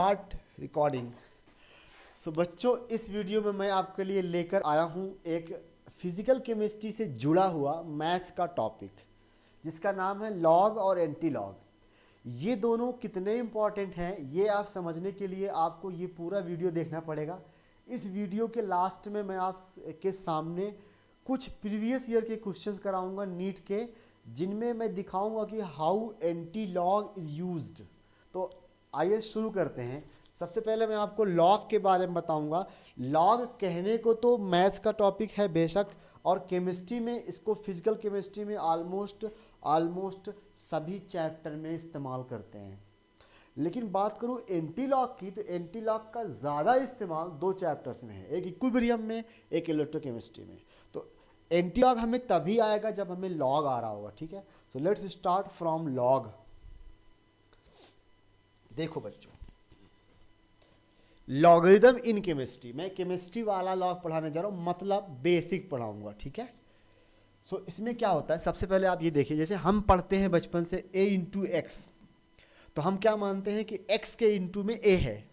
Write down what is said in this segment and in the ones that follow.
Start recording. सो बच्चों, इस video में मैं आपके लिए लेकर आया हूँ एक फिजिकल केमिस्ट्री से जुड़ा हुआ मैथ्स का टॉपिक, जिसका नाम है लॉग और एंटी लॉग। ये दोनों कितने इम्पॉर्टेंट हैं ये आप समझने के लिए आपको ये पूरा वीडियो देखना पड़ेगा। इस वीडियो के लास्ट में मैं आपके सामने कुछ प्रीवियस ईयर के क्वेश्चंस कराऊंगा नीट के, जिनमें मैं दिखाऊंगा कि how anti log is used. तो आइए शुरू करते हैं। सबसे पहले मैं आपको लॉग के बारे में बताऊंगा। लॉग कहने को तो मैथ्स का टॉपिक है बेशक, और केमिस्ट्री में इसको, फिजिकल केमिस्ट्री में ऑलमोस्ट सभी चैप्टर में इस्तेमाल करते हैं। लेकिन बात करूं एंटी लॉग की, तो एंटी लॉग का ज़्यादा इस्तेमाल दो चैप्टर्स में है, एक इक्विलिब्रियम में, एक इलेक्ट्रोकेमिस्ट्री में। तो एंटी लॉग हमें तभी आएगा जब हमें लॉग आ रहा होगा, ठीक है। So let's start from log. देखो बच्चों, लॉगरिदम इन केमिस्ट्री, मैं केमिस्ट्री वाला लॉग पढ़ाने जा रहा हूँ, मतलब बेसिक पढ़ाऊंगा, ठीक है। सो इसमें क्या होता है, सबसे पहले आप ये देखिए, जैसे हम पढ़ते हैं बचपन से a इंटू एक्स, तो हम क्या मानते हैं कि x के इंटू में a है।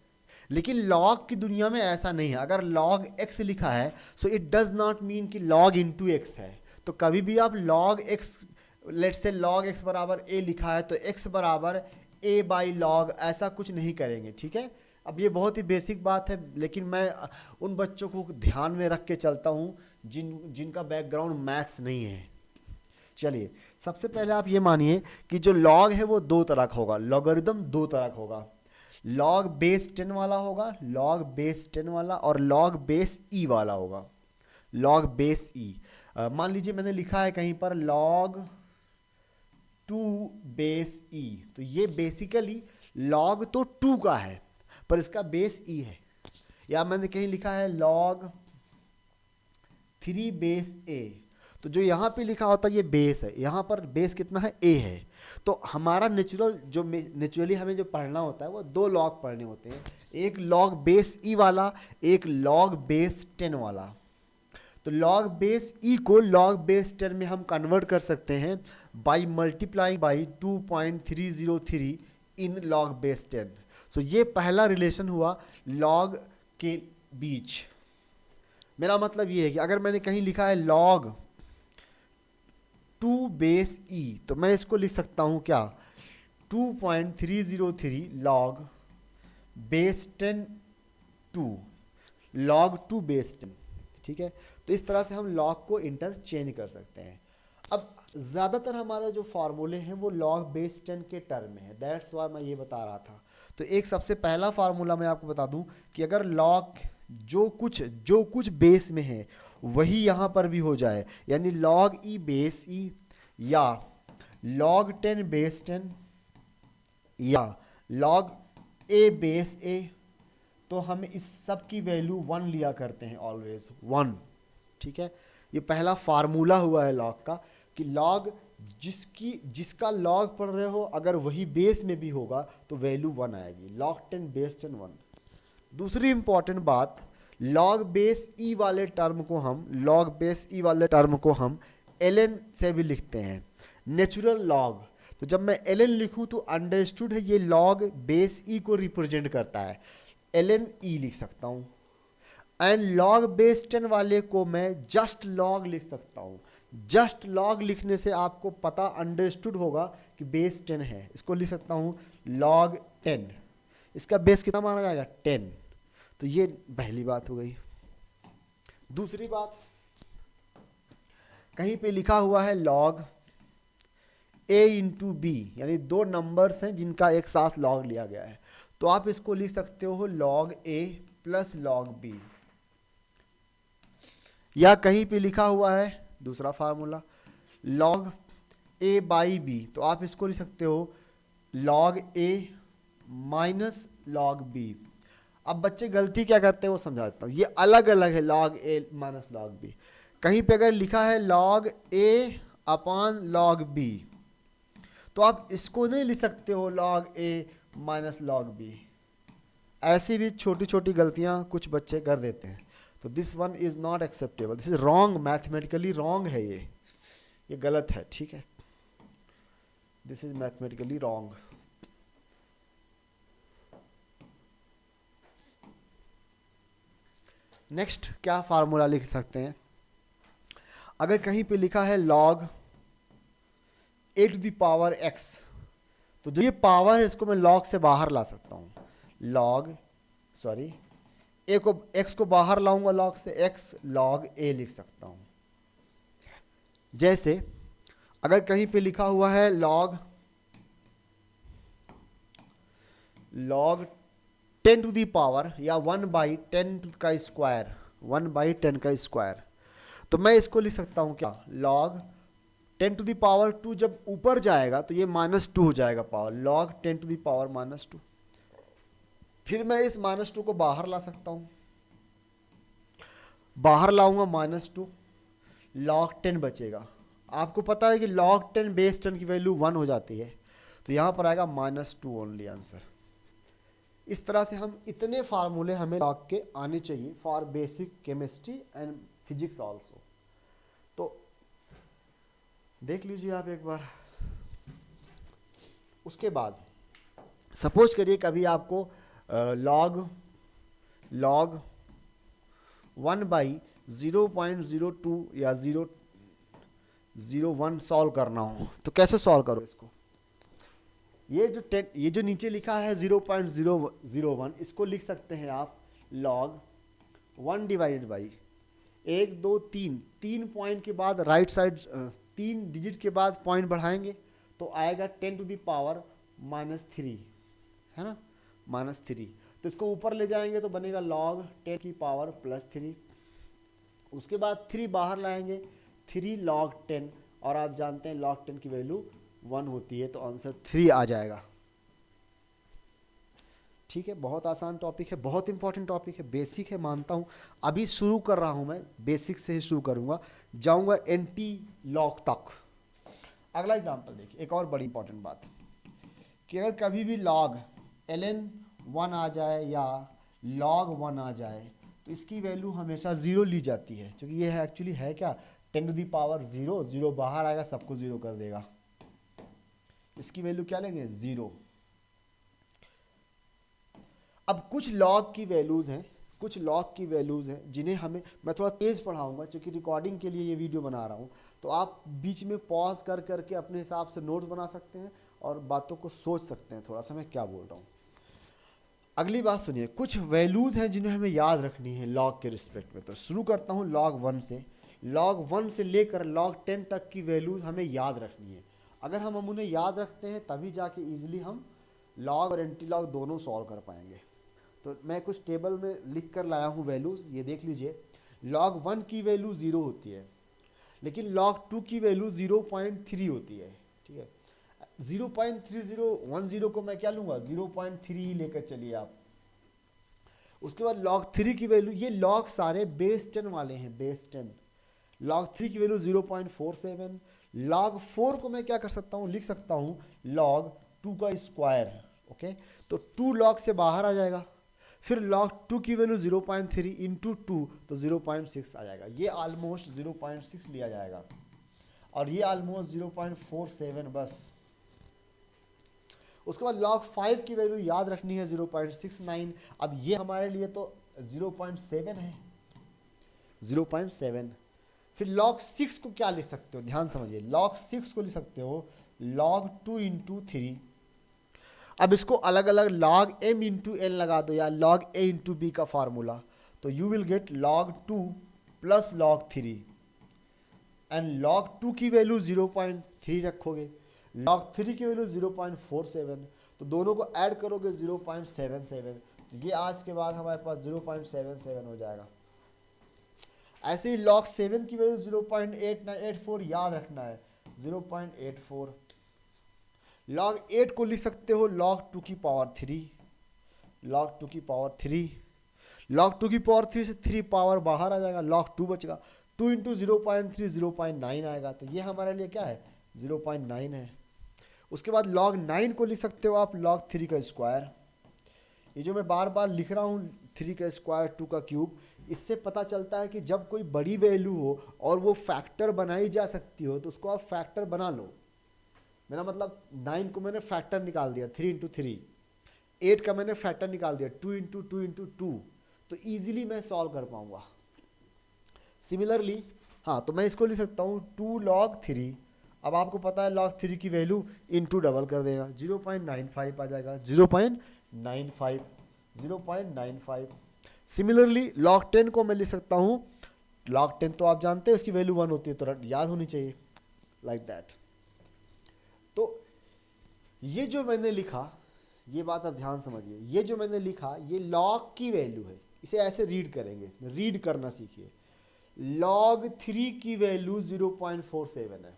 लेकिन लॉग की दुनिया में ऐसा नहीं है। अगर लॉग x लिखा है so it does not mean कि लॉग इंटू एक्स है। तो कभी भी आप लॉग x, लेट से लॉग x बराबर a लिखा है तो x बराबर a बाई लॉग, ऐसा कुछ नहीं करेंगे, ठीक है। अब ये बहुत ही बेसिक बात है, लेकिन मैं उन बच्चों को ध्यान में रख के चलता हूँ जिनका बैकग्राउंड मैथ्स नहीं है। चलिए, सबसे पहले आप ये मानिए कि जो लॉग है वो दो तरह का होगा, लॉगरिदम दो तरह का होगा। लॉग बेस 10 वाला होगा, लॉग बेस 10 वाला, और लॉग बेस ई वाला होगा। लॉग बेस ई, मान लीजिए मैंने लिखा है कहीं पर लॉग 2 बेस ई, तो ये बेसिकली लॉग तो 2 का है पर इसका बेस ई है। या मैंने कहीं लिखा है लॉग 3 बेस ए, तो जो यहाँ पे लिखा होता है ये बेस है, यहाँ पर बेस कितना है, ए है। तो हमारा नेचुरली हमें जो पढ़ना होता है वो दो लॉग पढ़ने होते हैं, एक लॉग बेस ई वाला, एक लॉग बेस 10 वाला। तो लॉग बेस ई को लॉग बेस 10 में हम कन्वर्ट कर सकते हैं by multiplying by 2.303 in log base 10। सो ये पहला रिलेशन हुआ लॉग के बीच। मेरा मतलब ये है कि अगर मैंने कहीं लिखा है लॉग 2 बेस ई, तो मैं इसको लिख सकता हूँ क्या, 2.303 लॉग बेस 10 2 लॉग 2 बेस 10, ठीक है। तो इस तरह से हम लॉग को इंटरचेंज कर सकते हैं। अब ज़्यादातर हमारा जो फार्मूले हैं वो लॉग बेस 10 के टर्म में है, दैट्स वाई मैं ये बता रहा था। तो एक सबसे पहला फार्मूला मैं आपको बता दूं कि अगर लॉग जो कुछ बेस में है वही यहाँ पर भी हो जाए, यानी लॉग ई बेस ई, या लॉग 10 बेस 10, या लॉग ए बेस ए, तो हम इस सब की वैल्यू 1 लिया करते हैं, ऑलवेज 1, ठीक है। ये पहला फार्मूला हुआ है लॉग का कि लॉग जिसका लॉग पढ़ रहे हो अगर वही बेस में भी होगा तो वैल्यू 1 आएगी, लॉग 10 बेस 10 1। दूसरी इंपॉर्टेंट बात, लॉग बेस ई वाले टर्म को हम ln से भी लिखते हैं, नेचुरल लॉग। तो जब मैं ln लिखूं तो अंडरस्टूड है ये लॉग बेस ई को रिप्रेजेंट करता है, ln ई लिख सकता हूं। एंड लॉग बेस 10 वाले को मैं जस्ट लॉग लिख सकता हूं। जस्ट लॉग लिखने से आपको पता अंडरस्टूड होगा कि बेस 10 है, इसको लिख सकता हूं लॉग 10। इसका बेस कितना माना जाएगा, 10। तो ये पहली बात हो गई। दूसरी बात, कहीं पे लिखा हुआ है लॉग a इंटू बी, यानी दो नंबर्स हैं जिनका एक साथ लॉग लिया गया है, तो आप इसको लिख सकते हो log a plus log b। या कहीं पे लिखा हुआ है दूसरा formula log a by B, तो आप इसको लिख सकते हो log a minus log b। अब बच्चे गलती क्या करते हैं वो समझा देता हूँ, ये अलग अलग है log a minus log b। कहीं पे अगर लिखा है log a upon log b, तो आप इसको नहीं लिख सकते हो log a minus log b। ऐसी भी छोटी छोटी गलतियां कुछ बच्चे कर देते हैं, तो this one is not acceptable, this is wrong, mathematically wrong है, ये गलत है, ठीक है। This is mathematically wrong. Next क्या फार्मूला लिख सकते हैं, अगर कहीं पे लिखा है log a to the power x, तो जो ये पावर है इसको मैं log से बाहर ला सकता हूँ, x को बाहर लाऊंगा log से, x log a लिख सकता हूँ। जैसे अगर कहीं पे लिखा हुआ है log 10 टू दी पावर या 1/10 का स्क्वायर, 1/10 का स्क्वायर, तो मैं इसको लिख सकता हूं क्या, log 10 टू दी पावर 2 जब ऊपर जाएगा तो ये -2 हो जाएगा power, log 10 to the power -2। फिर मैं इस -2 को बाहर ला सकता हूं, बाहर लाऊंगा -2, log 10 बचेगा। आपको पता है कि log 10 बेस 10 की वैल्यू 1 हो जाती है, तो यहां पर आएगा -2 ओनली आंसर। इस तरह से हम इतने फार्मूले हमें log के आने चाहिए for basic chemistry and physics also. तो देख लीजिए आप एक बार। उसके बाद सपोज करिए कभी आपको log 1/0.02 या 0.01 सॉल्व करना हो, तो कैसे सॉल्व करो इसको, ये जो नीचे लिखा है 0.001, इसको लिख सकते हैं आप log 1 डिवाइडेड बाई 1 2 3, 3 पॉइंट के बाद राइट साइड 3 डिजिट के बाद पॉइंट बढ़ाएंगे तो आएगा 10 टू द पावर -3, है ना, -3। तो इसको ऊपर ले जाएंगे तो बनेगा log 10 की पावर +3। उसके बाद 3 बाहर लाएंगे, 3 log 10, और आप जानते हैं log 10 की वैल्यू 1 होती है, तो आंसर 3 आ जाएगा। ठीक है, बहुत आसान टॉपिक है, बहुत इंपॉर्टेंट टॉपिक है, बेसिक है मानता हूँ। अभी शुरू कर रहा हूँ मैं, बेसिक से ही शुरू करूँगा, जाऊँगा एंटी लॉग तक। अगला एग्जांपल देखिए, एक और बड़ी इंपॉर्टेंट बात कि अगर कभी भी log ln 1 आ जाए या log 1 आ जाए तो इसकी वैल्यू हमेशा 0 ली जाती है, क्योंकि ये है एक्चुअली है क्या, 10 टू दी पावर 0, 0 बाहर आएगा सबको 0 कर देगा, इसकी वैल्यू क्या लेंगे 0। अब कुछ लॉग की वैल्यूज़ हैं, कुछ लॉग की वैल्यूज़ हैं जिन्हें हमें, मैं थोड़ा तेज़ पढ़ाऊंगा क्योंकि रिकॉर्डिंग के लिए ये वीडियो बना रहा हूँ, तो आप बीच में पॉज कर करके अपने हिसाब से नोट्स बना सकते हैं और बातों को सोच सकते हैं थोड़ा सा मैं क्या बोल रहा हूँ। अगली बात सुनिए, कुछ वैल्यूज़ हैं जिन्हें हमें याद रखनी है लॉग के रिस्पेक्ट में। तो शुरू करता हूँ log 1 से, log 1 से लेकर log 10 तक की वैल्यूज़ हमें याद रखनी है। अगर हम उन्हें याद रखते हैं तभी जाके ईजिली हम लॉग और एंटी लॉग दोनों सॉल्व कर पाएंगे। तो मैं कुछ टेबल में लिख कर लाया हूँ वैल्यूज़, ये देख लीजिए। log 1 की वैल्यू 0 होती है, लेकिन log 2 की वैल्यू 0.3 होती है। ठीक है, 0.3010 को मैं क्या लूँगा 0.3 ही लेकर चलिए आप। उसके बाद log 3 की वैल्यू, ये log सारे बेस 10 वाले हैं, बेस 10। log 3 की वैल्यू 0.47। log 4 को मैं क्या कर सकता हूँ, लिख सकता हूँ log 2 का स्क्वायर। ओके, तो 2 log से बाहर आ जाएगा, फिर log 2 की वैल्यू 0.3 इंटू 2 तो 0.6 आ जाएगा, ये ऑलमोस्ट 0.6 लिया जाएगा, और ये ऑलमोस्ट 0.47 बस। उसके बाद log 5 की वैल्यू याद रखनी है 0.69। अब ये हमारे लिए तो 0.7 है, 0.7। फिर log 6 को क्या लिख सकते हो, ध्यान समझिए, log 6 को लिख सकते हो log 2 इंटू 3। अब इसको अलग अलग log m इंटू n लगा दो या log a इंटू b का फार्मूला, तो you will get log 2 plus log 3, and log 2 की वैल्यू 0.3 रखोगे, log 3 की वैल्यू 0.47, तो दोनों को ऐड करोगे 0.77, तो ये आज के बाद हमारे पास 0.77 हो जाएगा। ऐसे ही log 7 की वैल्यू 0.8984 याद रखना है, 0.84। log 8 को लिख सकते हो log 2 की पावर 3, log 2 की पावर 3। log 2 की पावर 3 से 3 पावर बाहर आ जाएगा, log 2 बचेगा, 2 इंटू 0.3 0.9 आएगा, तो ये हमारे लिए क्या है 0.9 है। उसके बाद log 9 को लिख सकते हो आप log 3 का स्क्वायर। ये जो मैं बार बार लिख रहा हूँ 3 का स्क्वायर 2 का क्यूब, इससे पता चलता है कि जब कोई बड़ी वैल्यू हो और वो फैक्टर बनाई जा सकती हो तो उसको आप फैक्टर बना लो। मेरा मतलब 9 को मैंने फैक्टर निकाल दिया 3 इंटू 3, 8 का मैंने फैक्टर निकाल दिया 2 इंटू 2 इंटू 2, तो ईजिली मैं सॉल्व कर पाऊंगा। सिमिलरली हाँ, तो मैं इसको लिख सकता हूँ 2 log 3। अब आपको पता है log 3 की वैल्यू इनटू डबल कर देगा, 0.95 आ जाएगा, 0.95, 0.95। सिमिलरली log 10 को मैं लिख सकता हूँ, log 10 तो आप जानते हैं उसकी वैल्यू 1 होती है, तो याद होनी चाहिए, लाइक दैट। तो ये जो मैंने लिखा, ये बात आप ध्यान समझिए, ये जो मैंने लिखा ये log की वैल्यू है, इसे ऐसे रीड करेंगे, रीड करना सीखिए। log 3 की वैल्यू 0.47 है,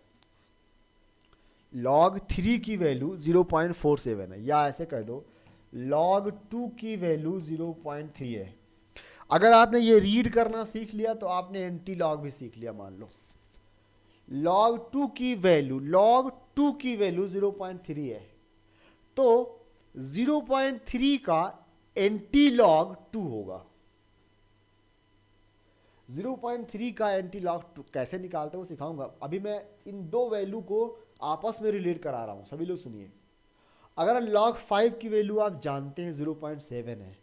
log 3 की वैल्यू 0.47 है, या ऐसे कह दो log 2 की वैल्यू 0.3 है। अगर आपने ये रीड करना सीख लिया तो आपने एंटी लॉग भी सीख लिया। मान लो log 2 की वैल्यू 0.3 है, तो 0.3 का एंटी लॉग 2 होगा। 0.3 का एंटी लॉग 2 कैसे निकालते हैं वो सिखाऊंगा। अभी मैं इन दो वैल्यू को आपस में रिलेट करा रहा हूं, सभी लोग सुनिए। अगर log 5 की वैल्यू आप जानते हैं 0.7 है,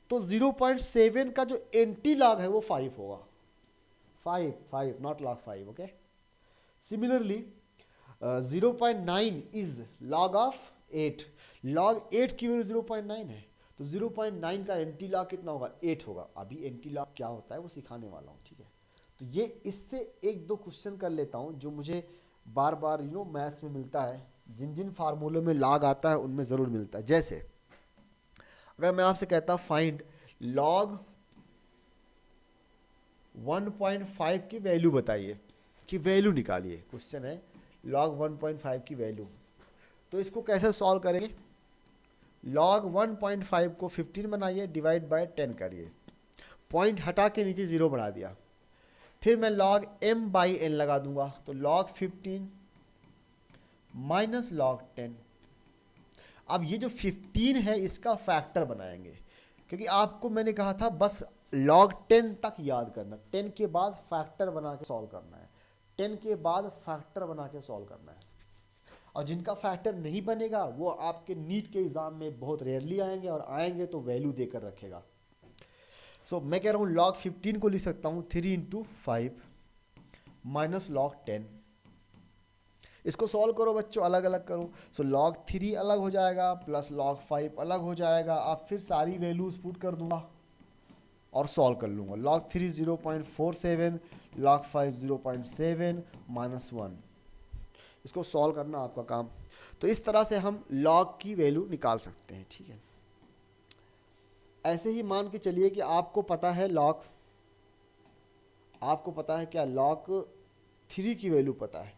तो 0.7 का जो एंटी लॉग है वो 5 होगा। 5 not log 5, okay. Similarly 0.9 is log of 8। log 8 की वैल्यू 0.9 है, तो 0.9 का एंटी लॉग कितना होगा, 8 होगा। अभी एंटी लॉग क्या होता है वो सिखाने वाला हूँ, ठीक है। तो ये इससे एक दो क्वेश्चन कर लेता हूँ जो मुझे बार बार मैथ्स में मिलता है, जिन जिन फार्मूलों में log आता है उनमें ज़रूर मिलता है। जैसे अगर मैं आपसे कहता फाइंड log 1.5 की वैल्यू बताइए, कि वैल्यू निकालिए, क्वेश्चन है log 1.5 की वैल्यू, तो इसको कैसे सॉल्व करेंगे। log 1.5 को 15 बनाइए, डिवाइड बाय 10 करिए, पॉइंट हटा के नीचे 0 बढ़ा दिया, फिर मैं log m/n लगा दूंगा, तो log 15 माइनस log 10। अब ये जो 15 है इसका फैक्टर बनाएंगे, क्योंकि आपको मैंने कहा था बस log 10 तक याद करना, 10 के बाद फैक्टर बना के सॉल्व करना है, 10 के बाद फैक्टर बना के सॉल्व करना है। और जिनका फैक्टर नहीं बनेगा वो आपके नीट के एग्जाम में बहुत रेयरली आएंगे, और आएंगे तो वैल्यू देकर रखेगा। सो मैं कह रहा हूँ log 15 को लिख सकता हूँ 3 × 5 माइनस log 10। इसको सॉल्व करो बच्चों, अलग अलग करो। सो log 3 अलग हो जाएगा, प्लस log 5 अलग हो जाएगा। अब फिर सारी वैल्यूज पुट कर दूंगा और सॉल्व कर लूँगा। log 3 0.47, log 5 0.7 minus 1। इसको सॉल्व करना आपका काम। तो इस तरह से हम log की वैल्यू निकाल सकते हैं, ठीक है। ऐसे ही मान के चलिए कि आपको पता है क्या, log 3 की वैल्यू पता है,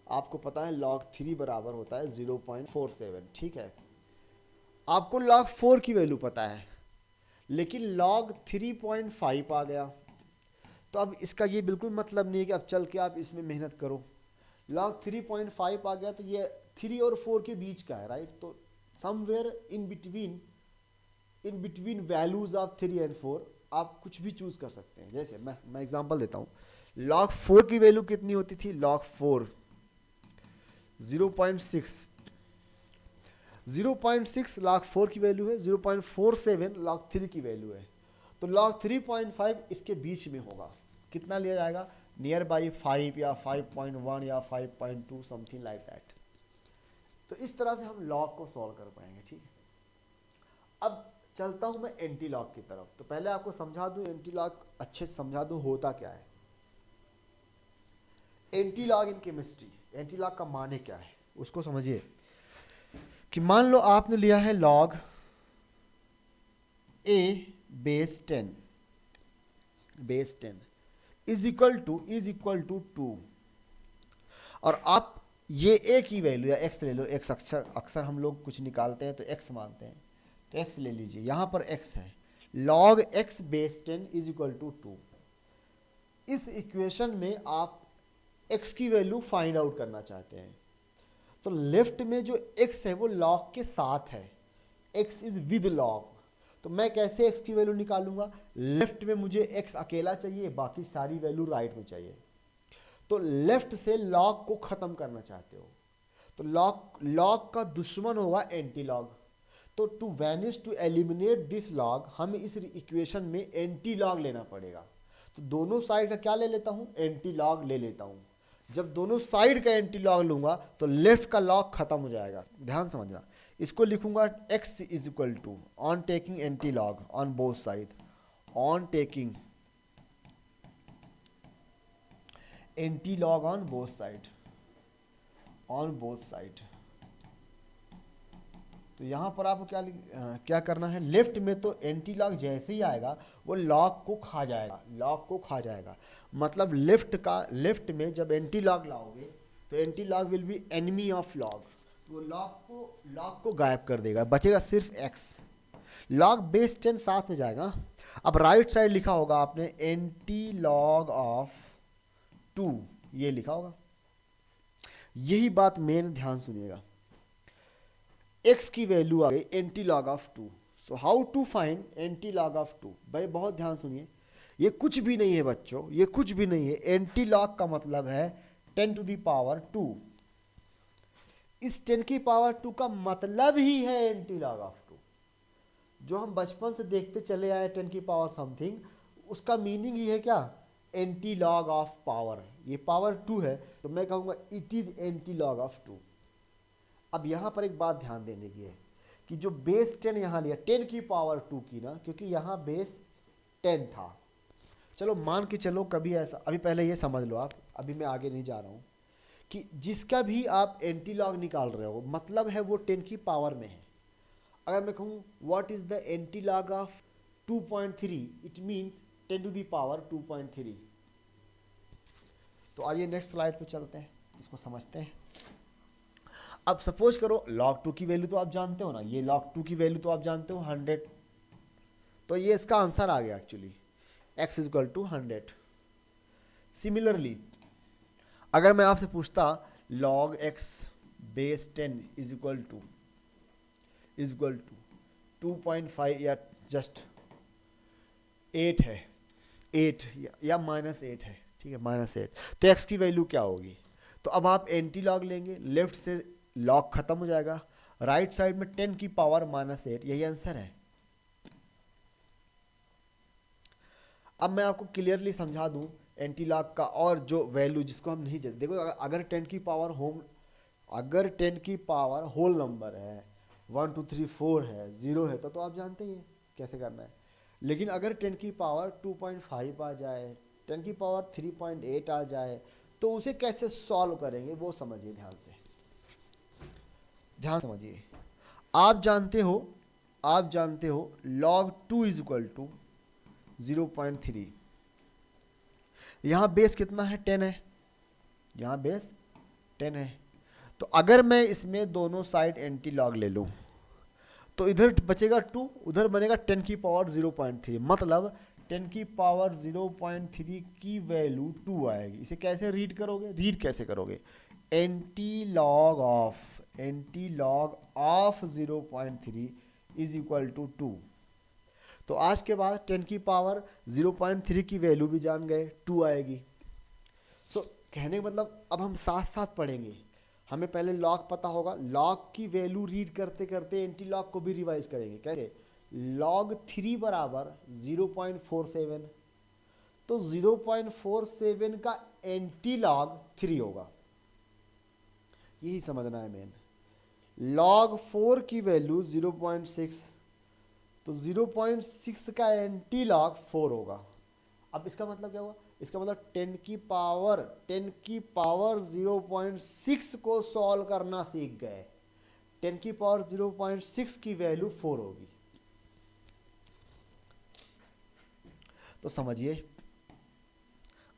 आपको पता है log 3 बराबर होता है 0.47, ठीक है। आपको log 4 की वैल्यू पता है, लेकिन log 3.5 आ गया, तो अब इसका ये बिल्कुल मतलब नहीं है कि अब चल के आप इसमें मेहनत करो। log 3.5 आ गया तो ये 3 और 4 के बीच का है, राइट। तो somewhere in between values of 3 and 4 आप कुछ भी चूज कर सकते हैं। जैसे मैं एग्जांपल देता हूँ, log 4 की वैल्यू कितनी होती थी, log 4 0.6 log 4 की वैल्यू है, 0.47 log 3 की वैल्यू है, तो log 3.5 इसके बीच में होगा। कितना लिया जाएगा, नियर बाई 5 या 5.1 या 5.2 समथिंग लाइक दैट। तो इस तरह से हम log को सॉल्व कर पाएंगे, ठीक है। अब चलता हूं मैं एंटी लॉग की तरफ। तो पहले आपको समझा दूं एंटी लॉग, अच्छे से समझा दूं होता क्या है। Anti log in chemistry, anti log का माने क्या है उसको समझिए। कि मान लो आपने लिया है log a base 10 is equal to 2, और आप ये a की वैल्यू या x ले लो, x अक्सर हम लोग कुछ निकालते हैं तो x मानते हैं, तो x ले लीजिए, यहां पर x है, log x base 10 is equal to 2। इस इक्वेशन में आप x की वैल्यू फाइंड आउट करना चाहते हैं, तो लेफ्ट में जो x है वो log के साथ है, x इज विद log। तो मैं कैसे x की वैल्यू निकालूंगा, लेफ्ट में मुझे x अकेला चाहिए, बाकी सारी वैल्यू राइट में चाहिए। तो लेफ्ट से log को खत्म करना चाहते हो, तो log का दुश्मन होगा एंटी लॉग। तो to vanish to eliminate this log हमें इस इक्वेशन में एंटी लॉग लेना पड़ेगा। तो दोनों साइड का क्या ले लेता हूँ, एंटी लॉग ले लेता हूँ। जब दोनों साइड का एंटी लॉग लूंगा तो लेफ्ट का लॉग खत्म हो जाएगा। ध्यान समझना, इसको लिखूंगा x is equal to on taking anti log on both side, on taking anti log on both side, on both side. तो यहाँ पर आपको क्या करना है, लेफ्ट में तो एंटी लॉग जैसे ही आएगा वो लॉग को खा जाएगा, लॉग को खा जाएगा। मतलब लेफ्ट में जब एंटी लॉग लाओगे तो anti log will be enemy of log, तो वो लॉग को गायब कर देगा, बचेगा सिर्फ x। लॉग बेस 10 साथ में जाएगा। अब राइट साइड लिखा होगा आपने एंटी लॉग ऑफ 2, ये लिखा होगा। यही बात मेन ध्यान सुनिएगा, x की वैल्यू आ गई anti log of 2। So how to find anti log of 2। भाई बहुत ध्यान सुनिए, ये कुछ भी नहीं है बच्चों, ये कुछ भी नहीं है। एंटी लॉग का मतलब है 10 टू द पावर 2। इस 10 की पावर 2 का मतलब ही है एंटी लॉग ऑफ 2। जो हम बचपन से देखते चले आए 10 की पावर समथिंग, उसका मीनिंग ही है क्या, एंटी लॉग ऑफ पावर। ये पावर 2 है तो मैं कहूँगा it is anti log of 2। अब यहाँ पर एक बात ध्यान देने की है कि जो बेस 10 यहाँ लिया 10 की पावर 2 की ना, क्योंकि यहाँ बेस 10 था। चलो मान के चलो कभी ऐसा, अभी पहले ये समझ लो आप, अभी मैं आगे नहीं जा रहा हूँ, कि जिसका भी आप एंटी लॉग निकाल रहे हो मतलब है वो 10 की पावर में है। अगर मैं कहूँ what is the anti log of 2.3, it means 10 to the power 2.3। तो आइए नेक्स्ट स्लाइड पे चलते हैं, इसको समझते हैं। अब सपोज करो log 2 की वैल्यू तो आप जानते हो ना, ये log 2 की वैल्यू तो आप जानते हो 100, तो ये इसका आंसर आ गया actually, x is equal to 100। Similarly अगर मैं आपसे पूछता log x base 10 is equal to 2.5 या जस्ट 8 है, 8 या -8 है, ठीक है -8, तो x की वैल्यू क्या होगी। तो अब आप एंटी लॉग लेंगे, लेफ्ट से लॉग खत्म हो जाएगा, राइट साइड में 10 की पावर -8, यही आंसर है। अब मैं आपको क्लियरली समझा दूं एंटी लॉग का, और जो वैल्यू जिसको हम नहीं जानते, देखो अगर 10 की पावर होल नंबर है, 1 2 3 4 है, 0 है, तो आप जानते ही हैं कैसे करना है। लेकिन अगर 10 की पावर 2.5 आ जाए, 10 की पावर 3.8 आ जाए, तो उसे कैसे सॉल्व करेंगे वो समझिए, ध्यान समझिए। आप जानते हो log 2 इज इक्वल टू 0.3। यहां बेस कितना है, 10 है, यहां बेस 10 है। तो अगर मैं इसमें दोनों साइड एंटी लॉग ले लूं तो इधर बचेगा 2, उधर बनेगा 10 की पावर 0.3, मतलब 10 की पावर 0.3 की वैल्यू 2 आएगी। इसे कैसे रीड कैसे करोगे, anti log of 0.3 is equal to 2। तो आज के बाद 10 की पावर 0.3 की वैल्यू भी जान गए, 2 आएगी। सो कहने का मतलब अब हम साथ साथ पढ़ेंगे, हमें पहले लॉग पता होगा, लॉग की वैल्यू रीड करते करते एंटी लॉग को भी रिवाइज करेंगे। कैसे, log 3 बराबर 0.47, तो 0.47 का एंटी लॉग 3 होगा, यही समझना है मेन। log 4 की वैल्यू 0.6, तो 0.6 का एंटी लॉग 4 होगा। अब इसका मतलब क्या हुआ, इसका मतलब 10 की पावर 0.6 को सॉल्व करना सीख गए। 10 की पावर 0.6 की वैल्यू 4 होगी। तो समझिए,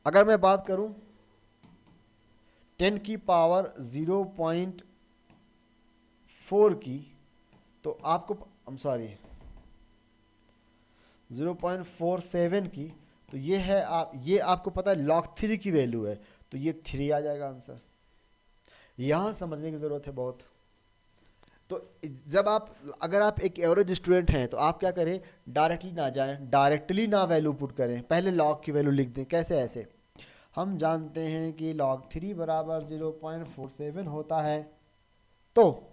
अगर मैं बात करूं 10 की पावर 0.4 की, तो आपको 0.47 की, तो ये आपको पता है log 3 की वैल्यू है, तो ये 3 आ जाएगा आंसर। यहां समझने की जरूरत है बहुत। तो अगर आप एक एवरेज स्टूडेंट हैं तो आप क्या करें, डायरेक्टली ना वैल्यू पुट करें, पहले log की वैल्यू लिख दें। कैसे, ऐसे हम जानते हैं कि log 3 बराबर 0.47 होता है, तो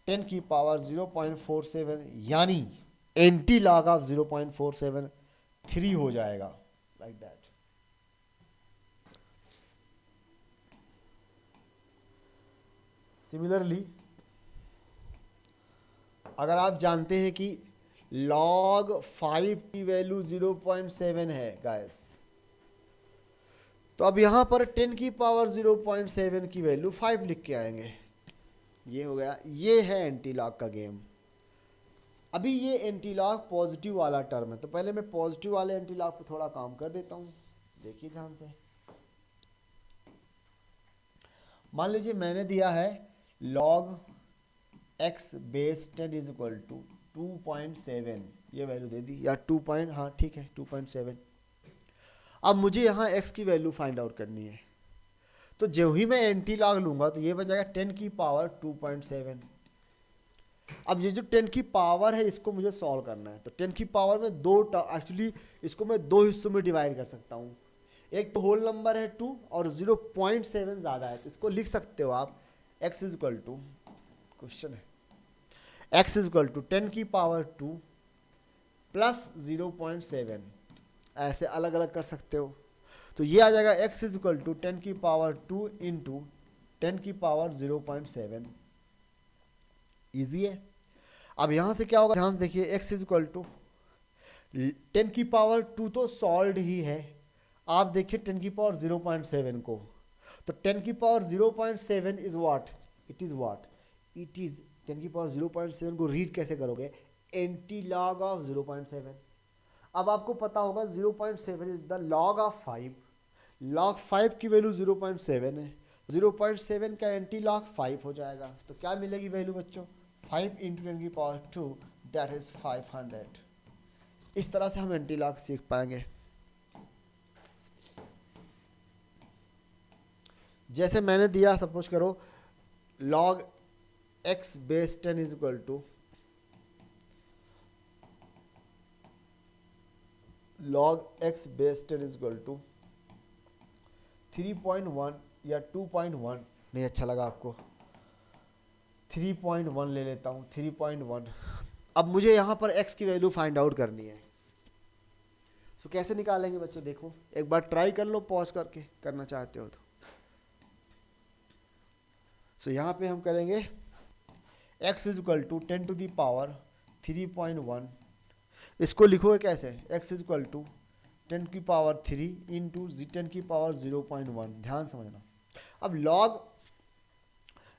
10 की पावर 0.47 यानी एंटी लॉग ऑफ 0.47 3 हो जाएगा, लाइक दैट। सिमिलरली अगर आप जानते हैं कि log 5 की वैल्यू 0.7 है गाइस, तो अब यहां पर 10 की पावर 0.7 की वैल्यू 5 लिख के आएंगे। ये हो गया, ये है एंटी लॉग का गेम। अभी ये एंटी लॉग पॉजिटिव वाला टर्म है, तो पहले मैं पॉजिटिव वाले एंटी लॉग पे थोड़ा काम कर देता हूं, देखिए ध्यान से। मान लीजिए मैंने दिया है log x base 10 is equal to 2.7, ये वैल्यू दे दी, या 2 पॉइंट, हाँ ठीक है 2.7। अब मुझे यहाँ x की वैल्यू फाइंड आउट करनी है, तो जो ही मैं एंटी लॉग लूंगा तो ये बन जाएगा 10 की पावर 2.7। अब ये जो 10 की पावर है इसको मुझे सॉल्व करना है, तो 10 की पावर में एक्चुअली इसको मैं दो हिस्सों में डिवाइड कर सकता हूँ। एक तो होल नंबर है 2 और 0.7 ज़्यादा है, तो इसको लिख सकते हो आप x is equal to, question है, x इज इक्वल टू 10 की पावर 2 प्लस 0.7, ऐसे अलग अलग कर सकते हो। तो ये आ जाएगा x इज इक्वल टू 10 की पावर 2 इंटू 10 की पावर 0.7। ईजी है। अब यहां से क्या होगा, ध्यान से देखिए, x इज इक्वल टू 10 की पावर 2 तो सॉल्व ही है। आप देखिए 10 की पावर 0.7 को, तो 10 की power 0.7 is what, it is what, it is 10 की पावर 0.7 को रीड कैसे करोगे, एंटी लॉग ऑफ 0.7। अब आपको पता होगा 0.7 is the log of 5, log 5 की वैल्यू 0.7 है, 0.7 का एंटी लॉग 5 हो जाएगा, तो क्या मिलेगी वैल्यू बच्चों, 5 इंटू 10 की पावर 2 दैट इज 500। इस तरह से हम एंटी लॉग सीख पाएंगे। जैसे मैंने दिया, सपोज करो log x base 10 is equal to log x base 10 is equal to 3.1 या 2.1, नहीं अच्छा लगा आपको, 3.1 ले लेता हूँ, 3.1। अब मुझे यहाँ पर x की वैल्यू फाइंड आउट करनी है, सो कैसे निकालेंगे बच्चों, देखो एक बार ट्राई कर लो पॉज करके, करना चाहते हो तो। सो यहाँ पे हम करेंगे x is equal to 10 to the power 3.1, इसको लिखोगे कैसे, x इज इक्वल टू 10 की पावर 3 इंटू 10 की पावर 0.1, ध्यान समझना। अब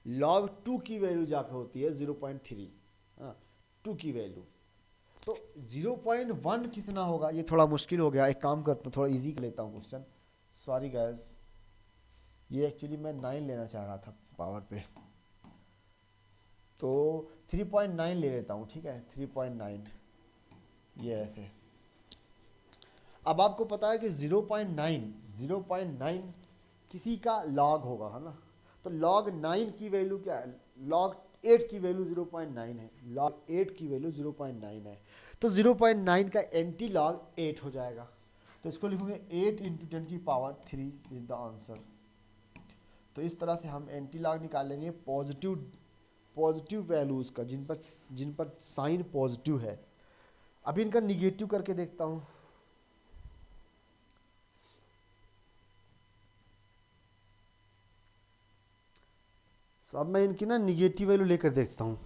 log 2 की वैल्यू जाके होती है 0.3, 2 की वैल्यू, तो 0.1 कितना होगा, ये थोड़ा मुश्किल हो गया, एक काम करता हूँ थोड़ा इजी कर लेता हूँ क्वेश्चन, सॉरी गाइस, ये एक्चुअली मैं 9 लेना चाह रहा था पावर पे, तो 3.9 ले लेता हूँ, ठीक है 3.9, ये ऐसे। अब आपको पता है कि 0.9 किसी का लॉग होगा, है ना, तो log 9 की वैल्यू क्या है, log 8 की वैल्यू 0.9 है, log 8 की वैल्यू 0.9 है, तो 0.9 का एंटी लॉग 8 हो जाएगा, तो इसको लिखोगे 8 इंटू 10 की पावर 3 इज द आंसर। तो इस तरह से हम एंटी लॉग निकालेंगे पॉजिटिव वैल्यूज का, जिन पर साइन पॉजिटिव है। अभी इनका निगेटिव करके देखता हूं, अब मैं इनकी ना निगेटिव वैल्यू लेकर देखता हूं,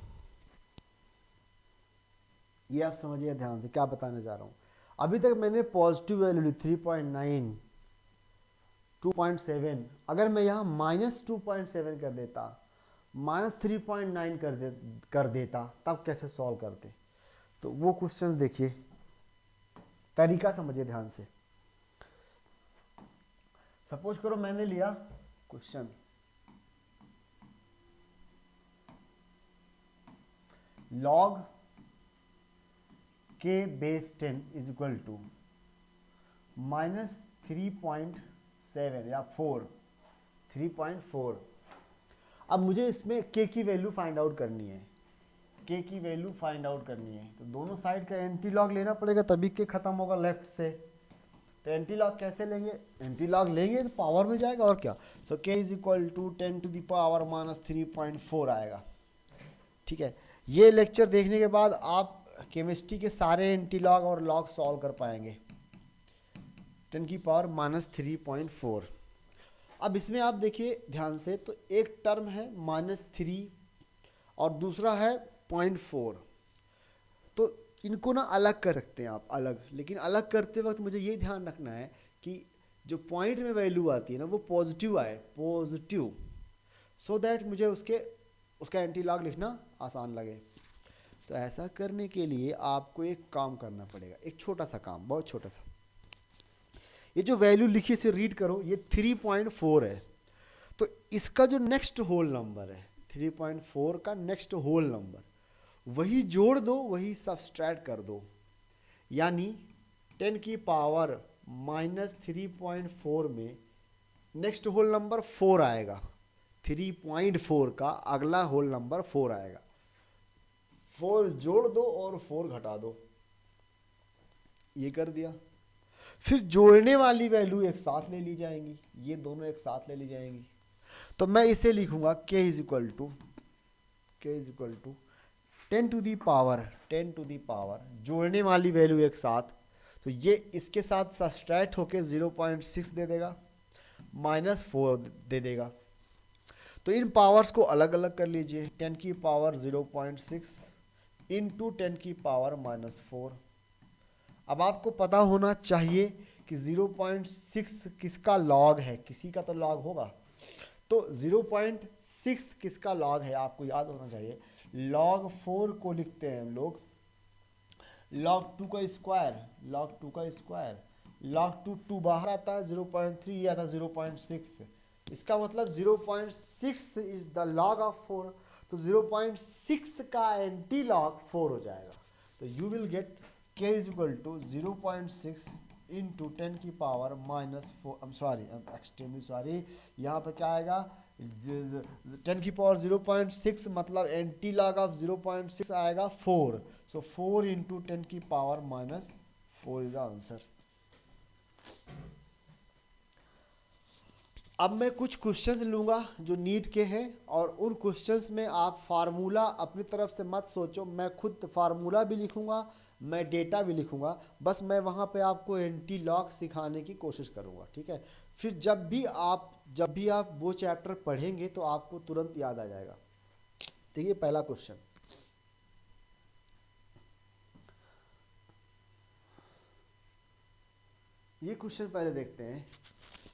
ये आप समझिए ध्यान से क्या बताने जा रहा हूं। अभी तक मैंने पॉजिटिव वैल्यू ली 3.9, 2.7, अगर मैं यहाँ -2.7 कर देता, -3.9 कर देता, तब कैसे सॉल्व करते, तो वो क्वेश्चन देखिए, तरीका समझिए ध्यान से। सपोज करो मैंने लिया question log k base 10 is equal to -3.7 या 3.4। अब मुझे इसमें k की वैल्यू फाइंड आउट करनी है, k की वैल्यू फाइंड आउट करनी है, तो दोनों साइड का एंटी लॉग लेना पड़ेगा, तभी k खत्म होगा लेफ्ट से। तो एंटी लॉग कैसे लेंगे, एंटी लॉग लेंगे तो पावर में जाएगा और क्या, so k is equal to 10 to the power -3.4 आएगा, ठीक है। ये लेक्चर देखने के बाद आप केमिस्ट्री के सारे एंटी लॉग और लॉग सॉल्व कर पाएंगे। 10⁻³ अब इसमें आप देखिए ध्यान से, तो एक टर्म है -3 और दूसरा है 0.4, तो इनको ना अलग कर सकते हैं आप अलग, लेकिन अलग करते वक्त मुझे ये ध्यान रखना है कि जो पॉइंट में वैल्यू आती है ना वो पॉजिटिव आए, पॉजिटिव, सो दैट मुझे उसका एंटी लॉग लिखना आसान लगे। तो ऐसा करने के लिए आपको एक काम करना पड़ेगा, एक छोटा सा काम, बहुत छोटा सा। ये जो वैल्यू लिखी इसे रीड करो, ये 3.4 है, तो इसका जो नेक्स्ट होल नंबर है 3.4 का नेक्स्ट होल नंबर वही जोड़ दो, वही सब्सट्रैक्ट कर दो, यानी 10⁻³ में नेक्स्ट होल नंबर 4 आएगा, 3.4 का अगला होल नंबर 4 आएगा। 4 जोड़ दो और 4 घटा दो, ये कर दिया। फिर जोड़ने वाली वैल्यू एक साथ ले ली जाएंगी, ये दोनों एक साथ ले ली जाएंगी। तो मैं इसे लिखूंगा k = 10⁻, जोड़ने वाली वैल्यू एक साथ, तो ये इसके साथ सब्सट्रैक्ट होके 0.6 दे देगा, -4 दे देगा। तो इन पावर्स को अलग अलग कर लीजिए, 10⁻0.6 इंटू 10⁻⁻4। अब आपको पता होना चाहिए कि 0.6 किसका लॉग है, किसी का तो लॉग होगा, तो 0.6 किसका लॉग है आपको याद होना चाहिए। log 4 को लिखते हैं हम लोग log 2 का स्क्वायर, log 2 बाहर आता है 0.3, या था 0.6, इसका मतलब 0.6 इज द लॉग ऑफ 4, तो 0.6 का एंटी लॉग 4 हो जाएगा। तो you will get k = 0.6 into 10⁻⁻4, extremely sorry, यहाँ पे क्या आएगा 10⁻0.6 मतलब एंटी लॉग ऑफ 0.6 आएगा 4, सो 4 इंटू 10⁻⁻4 इज द आंसर। अब मैं कुछ क्वेश्चंस लूँगा जो नीट के हैं, और उन क्वेश्चंस में आप फार्मूला अपनी तरफ से मत सोचो, मैं खुद फार्मूला भी लिखूँगा, मैं डेटा भी लिखूँगा, बस मैं वहाँ पे आपको एंटी लॉग सिखाने की कोशिश करूँगा, ठीक है। फिर जब भी आप वो चैप्टर पढ़ेंगे तो आपको तुरंत याद आ जाएगा। देखिए पहला क्वेश्चन, ये क्वेश्चन पहले देखते हैं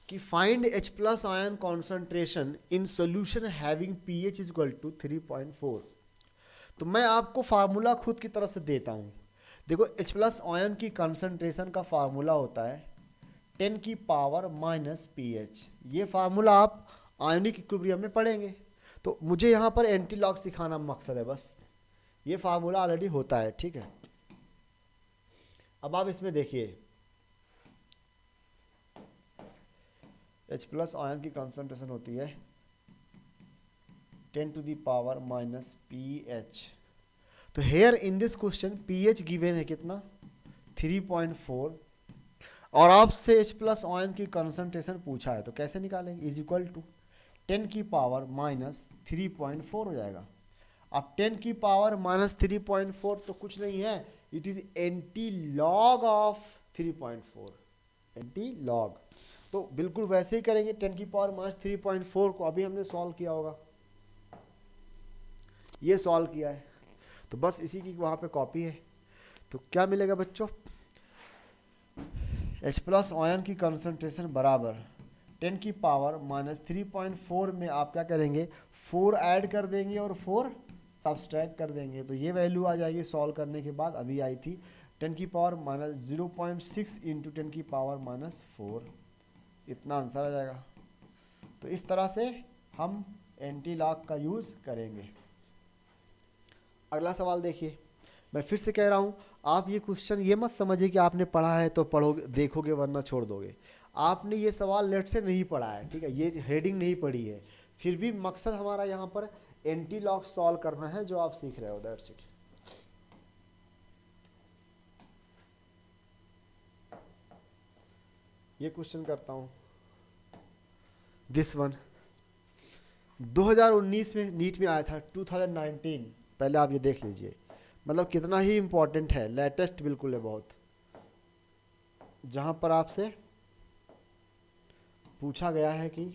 कि find H+ ion concentration in solution having pH = 3.4। तो मैं आपको फार्मूला खुद की तरफ से देता हूँ। देखो H+ आयन की कंसंट्रेशन का फार्मूला होता है 10⁻⁻⁻ pH। ये फार्मूला आप आयनिक इक्विलिब्रियम में पढ़ेंगे, तो मुझे यहाँ पर एंटी लॉग सिखाना मकसद है बस। ये फार्मूला ऑलरेडी होता है, ठीक है। अब आप इसमें देखिए H+ आयन की कंसंट्रेशन होती है 10⁻⁻ pH। तो here in this question pH given है कितना 3.4, और आपसे H+ आयन की कंसंट्रेशन पूछा है, तो कैसे निकालेंगे, इज इक्वल टू 10⁻³ हो जाएगा। अब 10⁻³ तो कुछ नहीं है, it is anti log of 3.4, anti log. तो बिल्कुल वैसे ही करेंगे 10⁻³ को, अभी हमने सॉल्व किया होगा, ये सॉल्व किया है, तो बस इसी की वहाँ पे कॉपी है। तो क्या मिलेगा बच्चों, H+ आयन की कंसंट्रेशन बराबर 10⁻³ में आप क्या करेंगे 4 ऐड कर देंगे और 4 सब्सट्रैक्ट कर देंगे, तो ये वैल्यू आ जाएगी सॉल्व करने के बाद, अभी आई थी 10⁻0.6 इंटू 10⁻⁻4, इतना आंसर आ जाएगा। तो इस तरह से हम एंटी लॉग का यूज़ करेंगे। अगला सवाल देखिए, मैं फिर से कह रहा हूँ, आप ये क्वेश्चन ये मत समझिए कि आपने पढ़ा है तो पढ़ोगे देखोगे वरना छोड़ दोगे। आपने ये सवाल लेट से नहीं पढ़ा है, ठीक है, ये हेडिंग नहीं पढ़ी है, फिर भी मकसद हमारा यहाँ पर एंटी लॉग सॉल्व करना है जो आप सीख रहे हो, दैट्स इट। ये क्वेश्चन करता हूँ, दिस वन 2019 में नीट में आया था, 2019 पहले आप ये देख लीजिए, मतलब कितना ही इम्पोर्टेंट है, लेटेस्ट बिल्कुल है बहुत, जहाँ पर आपसे पूछा गया है कि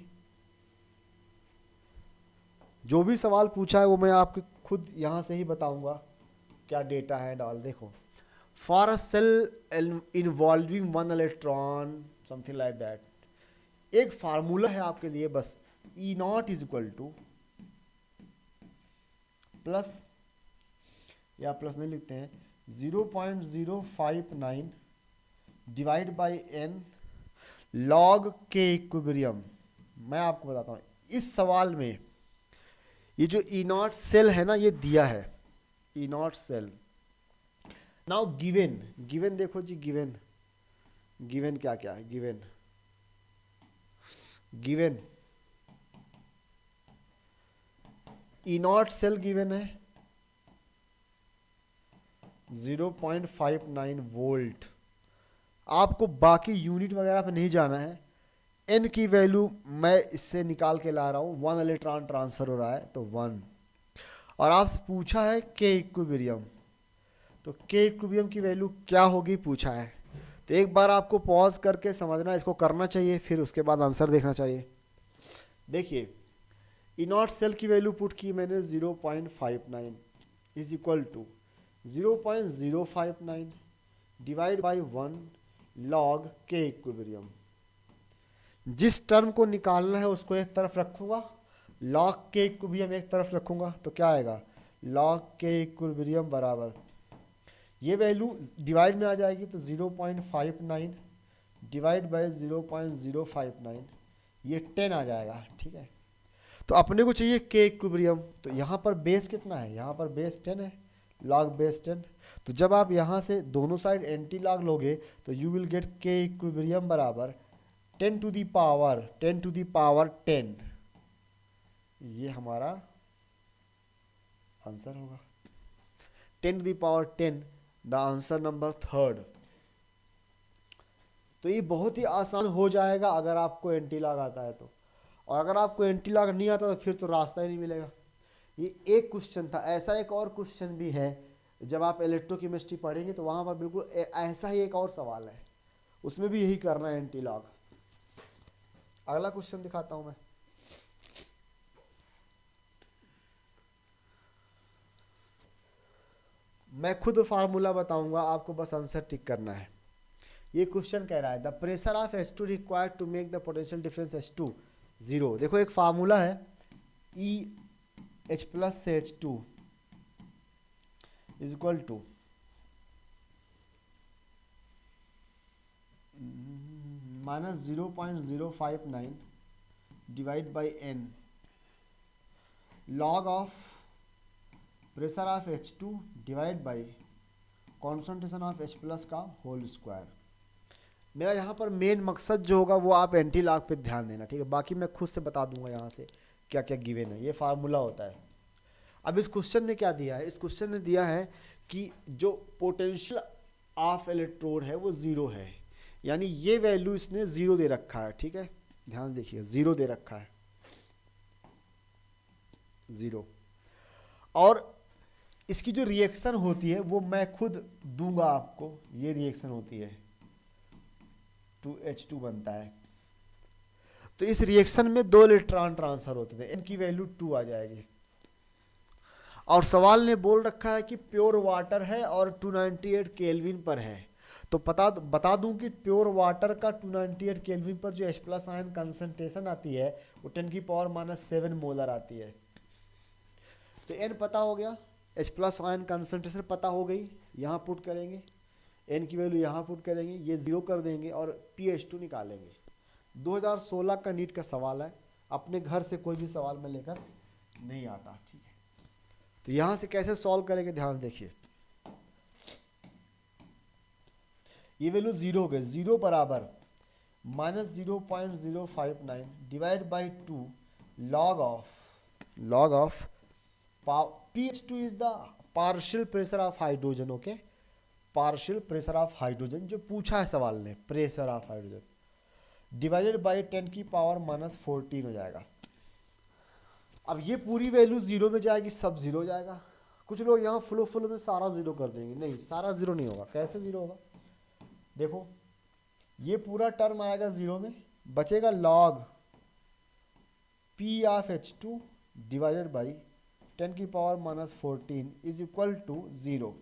जो भी सवाल पूछा है वो मैं आपको खुद यहाँ से ही बताऊंगा क्या डेटा है डाल। देखो, for a cell involving one electron something like that, एक फार्मूला है आपके लिए बस, E nought is equal to plus, या प्लस नहीं लिखते हैं, 0.059 डिवाइड बाई एन लॉग के इक्विलिब्रियम। मैं आपको बताता हूँ इस सवाल में ये जो ई नॉट सेल है ना, ये दिया है E not cell. Now given, given देखो जी, गिवन, गिवन क्या क्या है, given, given E not cell given है 0.59 वोल्ट। आपको बाकी यूनिट वगैरह पे नहीं जाना है, एन की वैल्यू मैं इससे निकाल के ला रहा हूँ, 1 इलेक्ट्रॉन ट्रांसफर हो रहा है तो 1, और आपसे पूछा है के इक्विलिब्रियम, तो के इक्विलिब्रियम की वैल्यू क्या होगी पूछा है। तो एक बार आपको पॉज करके समझना, इसको करना चाहिए, फिर उसके बाद आंसर देखना चाहिए। देखिए, ई नॉट सेल की वैल्यू पुट की मैंने 0.59 is equal to 0.059 divide by 1 log के इक्विलिब्रियम। जिस टर्म को निकालना है उसको एक तरफ रखूंगा, लॉग के इक्विलिब्रियम एक तरफ रखूंगा, तो क्या आएगा, लॉग के इक्विलिब्रियम बराबर, ये वैल्यू डिवाइड में आ जाएगी तो 0.59 डिवाइड बाई 0.059, ये 10 आ जाएगा, ठीक है। तो अपने को चाहिए के इक्विलिब्रियम, तो यहाँ पर बेस कितना है, यहाँ पर बेस 10 है, लॉग बेस 10। तो जब आप यहाँ से दोनों साइड एंटी लॉग लोगे तो यू विल गेट के इक्विलिब्रियम बराबर 10 टू दी पावर 10। ये हमारा आंसर होगा, 10 to the power 10, the answer number 3। तो ये बहुत ही आसान हो जाएगा अगर आपको एंटी लॉग आता है तो, और अगर आपको एंटी लॉग नहीं आता तो फिर तो रास्ता ही नहीं मिलेगा। ये एक क्वेश्चन था। ऐसा एक और क्वेश्चन भी है, जब आप इलेक्ट्रोकेमिस्ट्री पढ़ेंगे तो वहाँ पर बिल्कुल ऐसा ही एक और सवाल है, उसमें भी यही करना है, एंटी लॉग। अगला क्वेश्चन दिखाता हूँ मैं खुद फार्मूला बताऊंगा, आपको बस आंसर टिक करना है। ये क्वेश्चन कह रहा है the pressure of H2 required to make the potential difference H2 0। देखो एक फार्मूला है, E H प्लस से H2 is equal to minus 0.059 divide by N log of pressure of H2 divide by concentration of H plus का whole square. मेरा यहाँ पर main मकसद जो होगा वो आप एंटी लॉग पे ध्यान देना, ठीक है। बाकी मैं खुद से बता दूंगा यहाँ से क्या क्या गिवन है, ये फार्मूला होता है। अब इस क्वेश्चन ने क्या दिया है, इस क्वेश्चन ने दिया है कि जो पोटेंशियल ऑफ इलेक्ट्रोड है वो 0 है, यानी ये वैल्यू इसने 0 दे रखा है, ठीक है। ध्यान देखिए, 0 दे रखा है, 0। और इसकी जो रिएक्शन होती है वो मैं खुद दूंगा आपको, ये रिएक्शन होती है 2H2 बनता है। तो इस रिएक्शन में 2 इलेक्ट्रॉन ट्रांसफर होते थे, इनकी वैल्यू 2 आ जाएगी। और सवाल ने बोल रखा है कि प्योर वाटर है और 298 केल्विन पर है, तो बता दूं कि प्योर वाटर का 298 केल्विन पर जो H प्लस आयन कंसंट्रेशन आती है वो 10⁻⁷ मोलर आती है। तो N पता हो गया, H प्लस आयन कंसंट्रेशन पता हो गई, यहाँ पुट करेंगे, N की वैल्यू यहाँ पुट करेंगे, ये 0 कर देंगे और pH2 निकालेंगे। 2016 का नीट का सवाल है, अपने घर से कोई भी सवाल में लेकर नहीं आता, ठीक है। तो यहाँ से कैसे सॉल्व करेंगे, ध्यान देखिए। ये वैल्यू 0 हो गई, 0 बराबर minus 0.059 divide by 2 log of pH2 is the partial pressure of hydrogen, okay, partial pressure of hydrogen जो पूछा है सवाल ने, pressure of hydrogen, divided by 10⁻⁻14 हो जाएगा। अब ये पूरी वैल्यू 0 में जाएगी, सब 0 हो जाएगा, कुछ लोग यहाँ फ्लो में सारा जीरो कर देंगे, नहीं सारा जीरो नहीं होगा। कैसे जीरो होगा, देखो ये पूरा टर्म आएगा जीरो में, बचेगा log P of H2 divided by 10⁻⁻14 is equal to 0।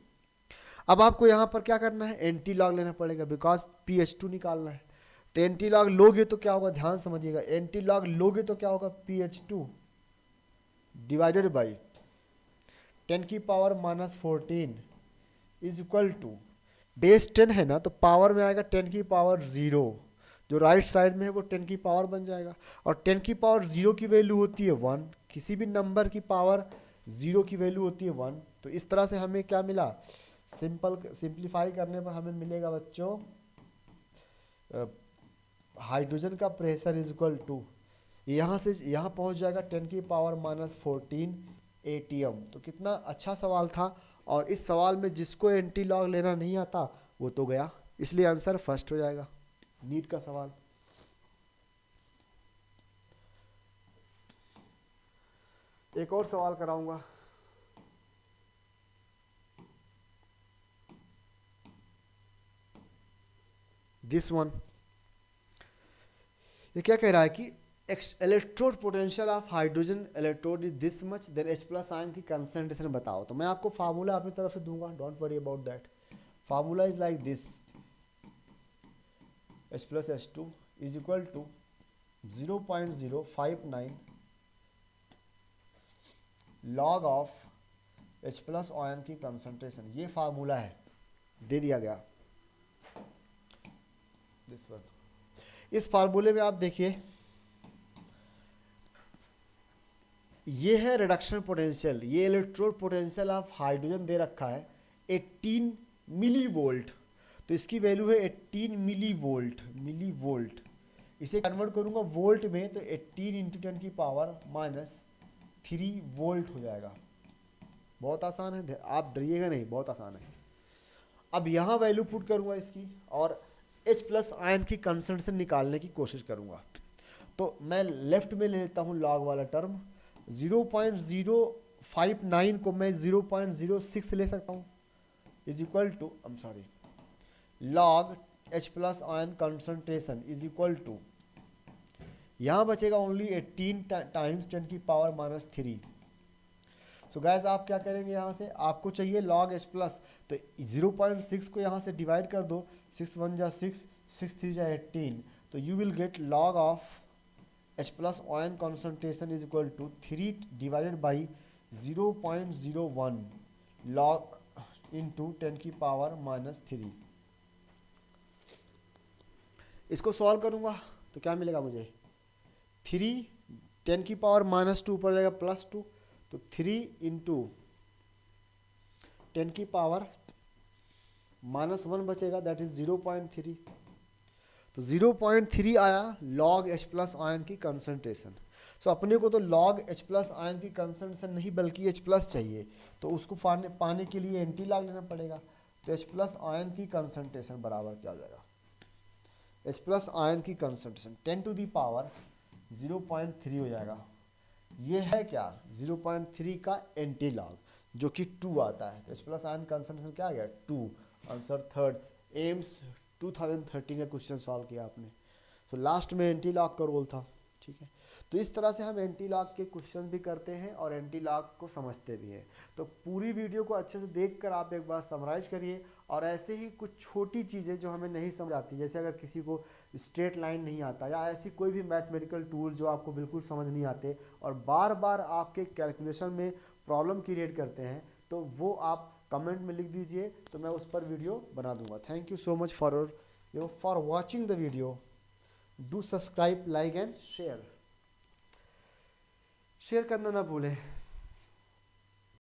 अब आपको यहाँ पर क्या करना है, एंटी लॉग लेना पड़ेगा, बिकॉज PH2 निकालना है। तो एंटी लॉग लोगे तो क्या होगा, ध्यान समझिएगा, एंटी लॉग लोगे तो क्या होगा, PH2 divided by 10⁻⁻14 is equal to, base 10 है ना, तो पावर में आएगा 10⁻0, जो राइट साइड में है वो 10 की पावर बन जाएगा, और 10⁻0 की वैल्यू होती है 1, किसी भी नंबर की पावर 0 की वैल्यू होती है 1। तो इस तरह से हमें क्या मिला, सिंप्लीफाई करने पर हमें मिलेगा बच्चों, हाइड्रोजन का प्रेशर इज इक्वल टू, यहाँ से यहाँ पहुँच जाएगा 10⁻⁻14 ATM। तो कितना अच्छा सवाल था, और इस सवाल में जिसको एंटी लॉग लेना नहीं आता वो तो गया, इसलिए आंसर फर्स्ट हो जाएगा नीट का सवाल। एक और सवाल कराऊंगा, दिस वन। ये क्या कह रहा है कि electrode potential of hydrogen electrode is this much, then H plus ion की कंसंट्रेशन बताओ। तो मैं आपको फार्मूला अपनी तरफ से दूंगा, don't worry about that. Formula is like this, H plus H2 is equal to 0.059 log of H plus ion की कंसंट्रेशन। ये फार्मूला है, दे दिया गया दिस वन। इस फार्मूले में आप देखिए, ये है रिडक्शन पोटेंशियल, ये इलेक्ट्रोड पोटेंशियल ऑफ हाइड्रोजन दे रखा है 18 मिली वोल्ट, तो इसकी वैल्यू है 18 मिली वोल्ट। इसे कन्वर्ट करूंगा वोल्ट में तो 18 इंटू 10⁻³ वोल्ट हो जाएगा। बहुत आसान है, आप डरिएगा नहीं, बहुत आसान है। अब यहाँ वैल्यू पुट करूंगा इसकी, और H प्लस आयन की कंसंट्रेशन निकालने की कोशिश करूंगा। तो मैं लेफ्ट में ले लेता हूँ लॉग वाला टर्म, 0.059 को मैं 0.06 ले सकता हूँ, is equal to, I am sorry, log H plus ion concentration is equal to, यहाँ बचेगा ओनली 18 टाइम्स 10⁻⁻3। सो गैस आप क्या करेंगे, यहाँ से आपको चाहिए लॉग H प्लस, तो 0.6 को यहाँ से डिवाइड कर दो, 6 1 जा 6, 6 3 जा 18, तो you will get log of H plus ion concentration is equal to 3 divided by 0.01 log into 10⁻⁻3। इसको सॉल्व करूंगा तो क्या मिलेगा मुझे, 3 10⁻⁻2 ऊपर जाएगा +2, तो 3 इंटू 10⁻⁻1 बचेगा, दैट इज 0.3। तो 0.3 आया लॉग H प्लस आयन की कंसंट्रेशन। सो अपने को तो लॉग H प्लस आयन की कंसंट्रेशन नहीं बल्कि H प्लस चाहिए, तो उसको पाने के लिए एंटी लॉग लेना पड़ेगा। तो H प्लस आयन की कंसंट्रेशन बराबर क्या हो जाएगा, H प्लस आयन की कंसंट्रेशन 10⁻⁻0.3 हो जाएगा। ये है क्या, 0.3 का एंटी लॉग जो कि 2 आता है। तो H प्लस आयन कंसंट्रेशन क्या आ गया, 2। आंसर थर्ड, एम्स 2013 का क्वेश्चन सॉल्व किया आपने। सो लास्ट में एंटी लॉग का रोल था, ठीक है। तो इस तरह से हम एंटी लॉग के क्वेश्चंस भी करते हैं और एंटी लॉग को समझते भी हैं। तो पूरी वीडियो को अच्छे से देखकर आप एक बार समराइज करिए, और ऐसे ही कुछ छोटी चीज़ें जो हमें नहीं समझ आती, जैसे अगर किसी को स्ट्रेट लाइन नहीं आता या ऐसी कोई भी मैथमेटिकल टूल जो आपको बिल्कुल समझ नहीं आते और बार बार आपके कैलकुलेशन में प्रॉब्लम क्रिएट करते हैं, तो वो आप कमेंट में लिख दीजिए, तो मैं उस पर वीडियो बना दूंगा। Thank you so much for watching the video. Do subscribe, like and share करना ना भूलें।